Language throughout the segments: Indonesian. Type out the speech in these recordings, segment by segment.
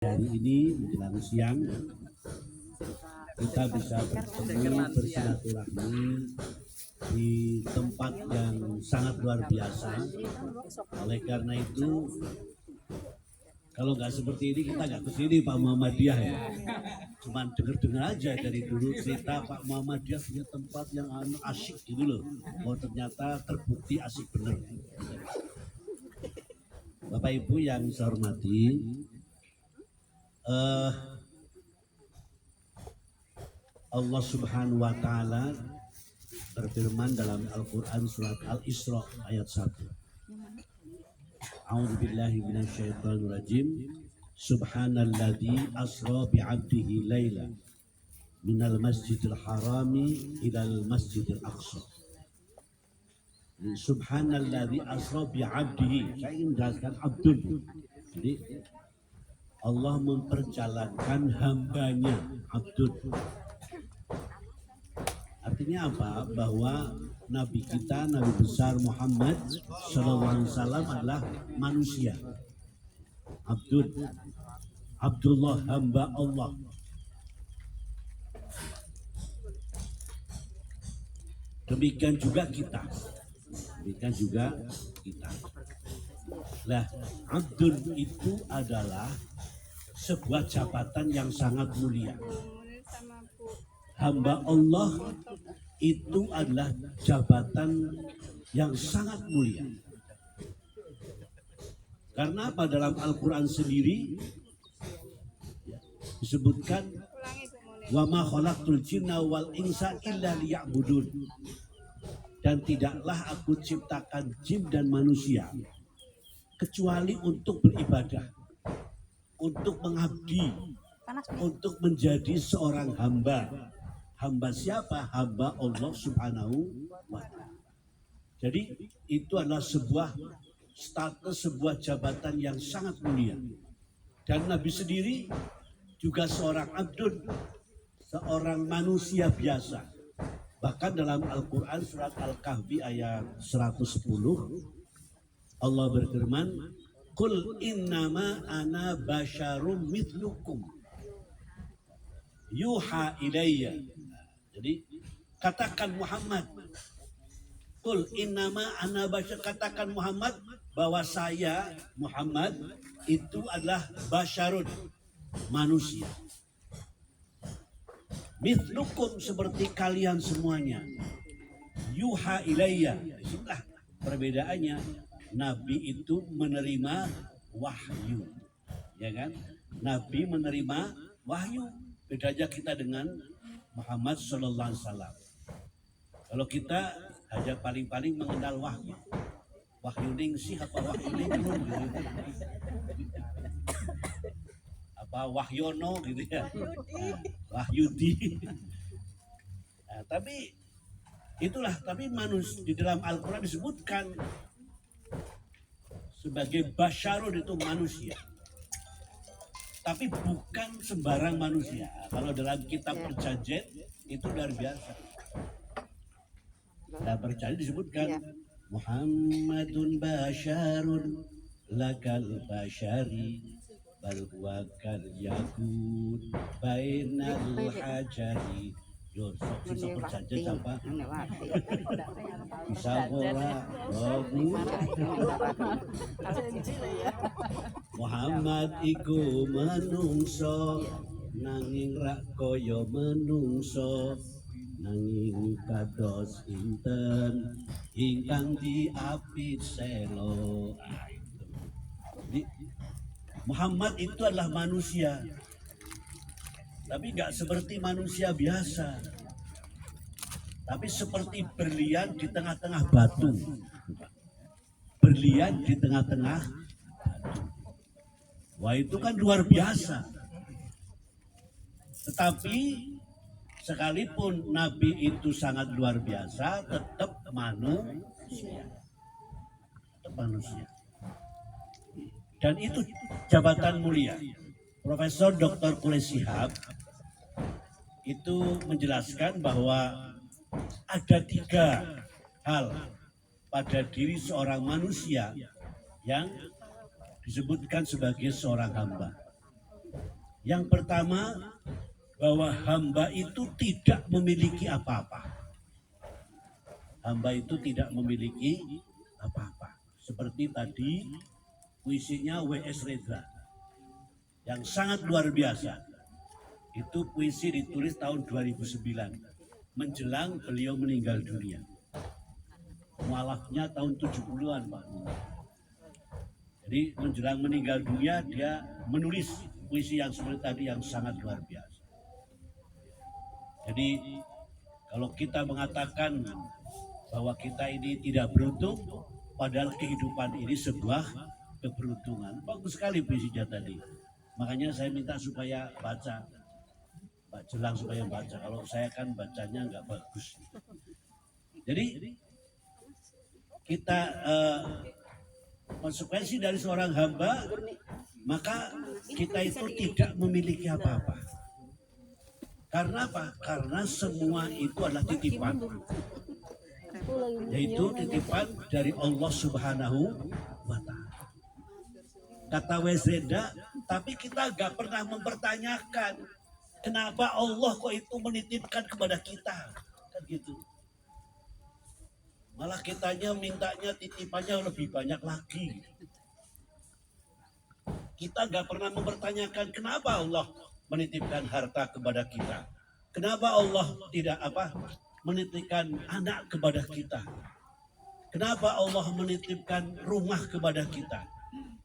Hari ini menjelang siang kita bisa bertemu bersilaturahmi di tempat yang sangat luar biasa. Oleh karena itu, kalau nggak seperti ini kita nggak kesini Pak Muhammadiyah ya. Cuman dengar-dengar aja dari dulu cerita Pak Muhammadiyah punya tempat yang asyik gitu loh. Oh ternyata terbukti asyik bener. Bapak Ibu yang saya hormati, Allah Subhanahu wa taala berfirman dalam Al-Qur'an surat Al-Isra ayat 1. A'udzubillahi minasyaitonir rajim. Subhanalladzi asra bi'abdihi laila minal masjidil harami ilal masjidil aqsa. Subhanalladzi asra bi'abdihi. Saya ingin jelaskan abdul. Jadi Allah memperjalankan hambanya abdul. Artinya apa? Bahwa Nabi kita, Nabi besar Muhammad SAW adalah manusia. Abdullah, hamba Allah. Demikian juga kita. Nah, Abdul itu adalah sebuah jabatan yang sangat mulia. Hamba Allah itu adalah jabatan yang sangat mulia. Karena apa? Dalam Al-Quran sendiri disebutkan wa ma khalaqtul jinna wal insa illa liya'budun. Dan tidaklah aku ciptakan jin dan manusia kecuali untuk beribadah, untuk mengabdi, untuk menjadi seorang hamba. Hamba siapa? Hamba Allah Subhanahu wa ta'ala. Jadi itu adalah sebuah status, sebuah jabatan yang sangat mulia. Dan Nabi sendiri juga seorang abdun, seorang manusia biasa. Bahkan dalam Al-Quran surat Al-Kahfi ayat 110, Allah berfirman, Qul innama ana basyarum mithlukum yuha ilayya. Jadi katakan Muhammad, Qul innama ana basyar, katakan Muhammad bahwa saya Muhammad itu adalah basyarun, manusia. Mithlukum, seperti kalian semuanya. Yuha ilayya. Itulah perbedaannya. Nabi itu menerima wahyu, ya kan? Nabi menerima wahyu. Bedanya kita dengan Muhammad Sallallahu Alaihi Wasallam. Kalau kita hanya paling-paling mengenal wahyu. Wahyu ningsih apa wahyu linglung gitu. Apa Wahyono gitu ya. Wahyudi. Nah, tapi itulah, tapi manusia di dalam Al-Quran disebutkan sebagai basyarun, itu manusia. Tapi bukan sembarang manusia. Kalau dalam kitab perjanjian itu luar biasa. Dalam perjanjian disebutkan Muhammadun basyarun lakal basyari bal huwa kal yakun bainal hajari. Yo, sok perjanjian apa? Bisa ora Muhammad iku menungso nanging rak kaya menungso, nanging kados inten ingkang diapit selo. Jadi Muhammad itu adalah manusia, tapi nggak seperti manusia biasa, tapi seperti berlian di tengah-tengah batu. Berlian di tengah-tengah batu. Wah, itu kan luar biasa. Tetapi sekalipun Nabi itu sangat luar biasa, tetap manusia. Dan itu jabatan mulia. Profesor Dr. Qulai Shihab itu menjelaskan bahwa ada 3 hal pada diri seorang manusia yang disebutkan sebagai seorang hamba. Yang pertama, bahwa hamba itu tidak memiliki apa-apa. Hamba itu tidak memiliki apa-apa. Seperti tadi puisinya W.S. Reza yang sangat luar biasa. Itu puisi ditulis tahun 2009 menjelang beliau meninggal dunia. Mualafnya tahun 70-an, Pak. Jadi menjelang meninggal dunia dia menulis puisi yang seperti tadi yang sangat luar biasa. Jadi kalau kita mengatakan bahwa kita ini tidak beruntung, padahal kehidupan ini sebuah keberuntungan. Bagus sekali puisinya tadi. Makanya saya minta supaya baca, Pak Jelang supaya baca. Kalau saya kan bacanya nggak bagus. Jadi kita konsekuensi dari seorang hamba, maka kita itu tidak memiliki apa-apa. Karena apa? Karena semua itu adalah titipan. Yaitu titipan dari Allah Subhanahu wa Ta'ala. Kata Wezenda, tapi kita gak pernah mempertanyakan kenapa Allah kok itu menitipkan kepada kita, kan gitu. Malah kitanya mintanya titipannya lebih banyak lagi. Kita gak pernah mempertanyakan kenapa Allah menitipkan harta kepada kita. Kenapa Allah tidak menitipkan anak kepada kita. Kenapa Allah menitipkan rumah kepada kita.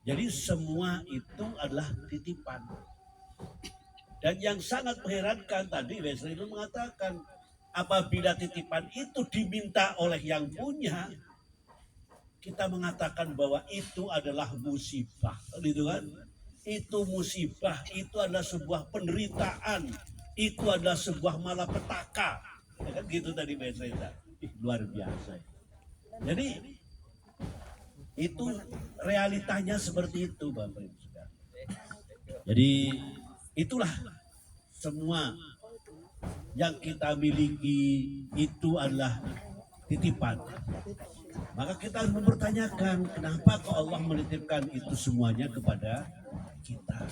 Jadi semua itu adalah titipan. Dan yang sangat mengherankan tadi Wesley itu mengatakan apabila titipan itu diminta oleh yang punya, kita mengatakan bahwa itu adalah musibah, gitu kan? Itu musibah, itu adalah sebuah penderitaan, itu adalah sebuah malapetaka, ya kan gitu tadi Wesley. Luar biasa. Jadi itu realitanya seperti itu, Bapak Ibu Saudara. Jadi itulah semua yang kita miliki itu adalah titipan. Maka kita harus mempertanyakan kenapa kok Allah menitipkan itu semuanya kepada kita.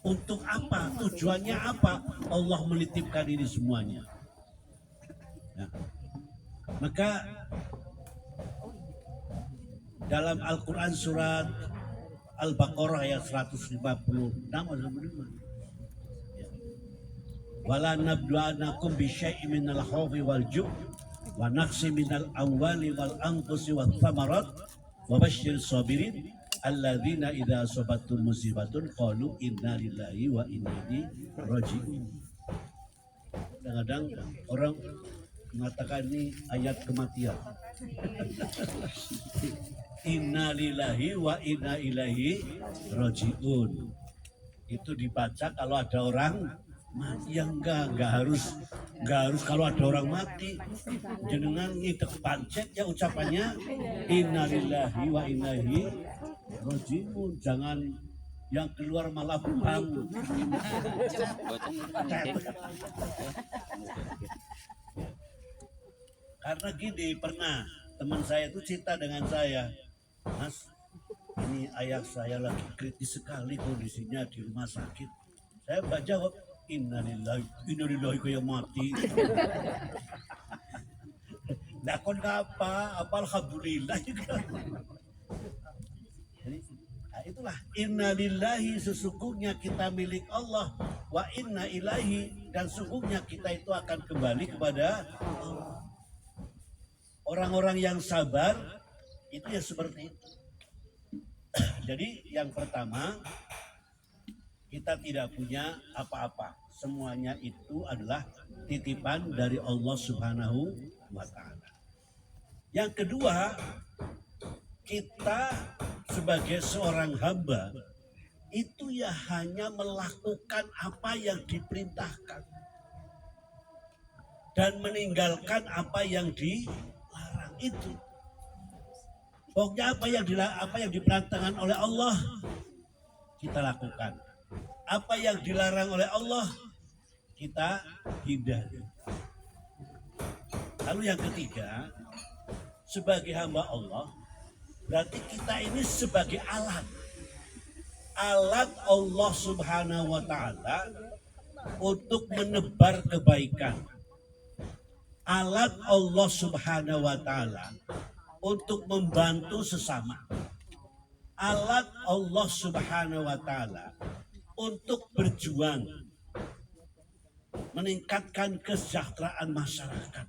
Untuk apa? Tujuannya apa? Allah menitipkan ini semuanya. Nah, maka dalam Al-Quran surat Al-Baqarah ayat 156 wala nablu'anakum bisyai'in minal khawfi wal ju' wa naqsi minal amwali wal anfusi wat thamarat wa basyir sabirin alladzina idza asabatum musibatun qalu inna lillahi wa inna ilaihi raji'un. Kadang-kadang orang mengatakan ini ayat kematian. Inna lillahi wa inna ilaihi raji'un. Itu dibaca kalau ada orang mati, yang enggak harus kalau ada orang mati jenengan ngidek pancet ya ucapannya inna lillahi wa inna ilaihi raji'un. Jangan yang keluar malah bang. Karena gini, pernah teman saya itu cerita dengan saya, Mas, ini ayah saya lagi kritis sekali kondisinya di rumah sakit. Saya baca innalillahi kayak mati. Lah kon apa alhamdulillah juga. Jadi itulah innalillahi, sesungguhnya kita milik Allah, wa inna ilaihi, dan sesungguhnya kita itu akan kembali kepada Allah. Orang-orang yang sabar itu ya seperti itu. Jadi yang pertama, kita tidak punya apa-apa. Semuanya itu adalah titipan dari Allah Subhanahu wa Ta'ala. Yang kedua, kita sebagai seorang hamba itu ya hanya melakukan apa yang diperintahkan dan meninggalkan apa yang dilarang itu. Pokoknya apa yang diperintahkan oleh Allah kita lakukan. Apa yang dilarang oleh Allah kita hindari. Lalu yang ketiga, sebagai hamba Allah berarti kita ini sebagai alat. alat Allah Subhanahu wa Ta'ala untuk menebar kebaikan, alat Allah Subhanahu wa Ta'ala untuk membantu sesama, alat Allah Subhanahu wa Ta'ala untuk berjuang meningkatkan kesejahteraan masyarakat.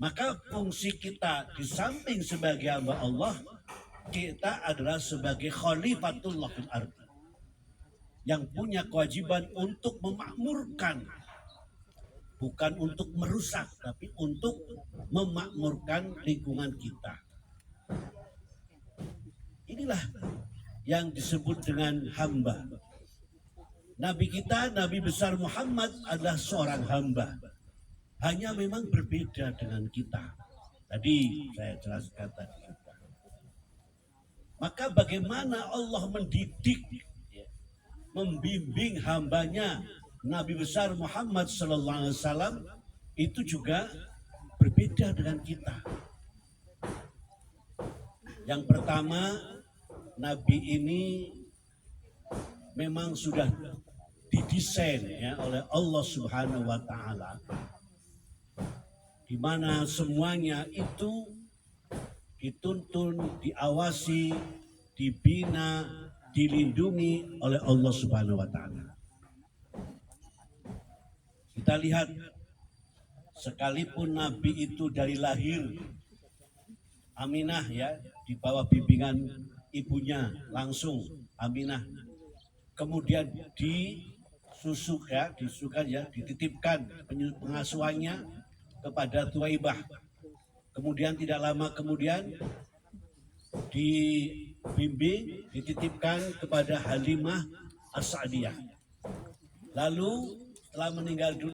Maka fungsi kita di samping sebagai hamba Allah, kita adalah sebagai khalifatullah fil ardi, yang punya kewajiban untuk memakmurkan, bukan untuk merusak, tapi untuk memakmurkan lingkungan kita. Inilah yang disebut dengan hamba. Nabi kita, Nabi besar Muhammad adalah seorang hamba. Hanya memang berbeda dengan kita. Tadi saya jelaskan tadi. Maka bagaimana Allah mendidik, membimbing hambanya Nabi besar Muhammad SAW itu juga berbeda dengan kita. Yang pertama, Nabi ini memang sudah didesain ya oleh Allah Subhanahu wa Ta'ala, di mana semuanya itu dituntun, diawasi, dibina, dilindungi oleh Allah Subhanahu wa Ta'ala. Kita lihat, sekalipun Nabi itu dari lahir Aminah ya, di bawah bimbingan ibunya langsung Aminah, kemudian disusukan ya, dititipkan pengasuhannya kepada Thuwaibah. Kemudian tidak lama kemudian dibimbing, dititipkan kepada Halimah As-Sa'diyah. Lalu setelah meninggal dunia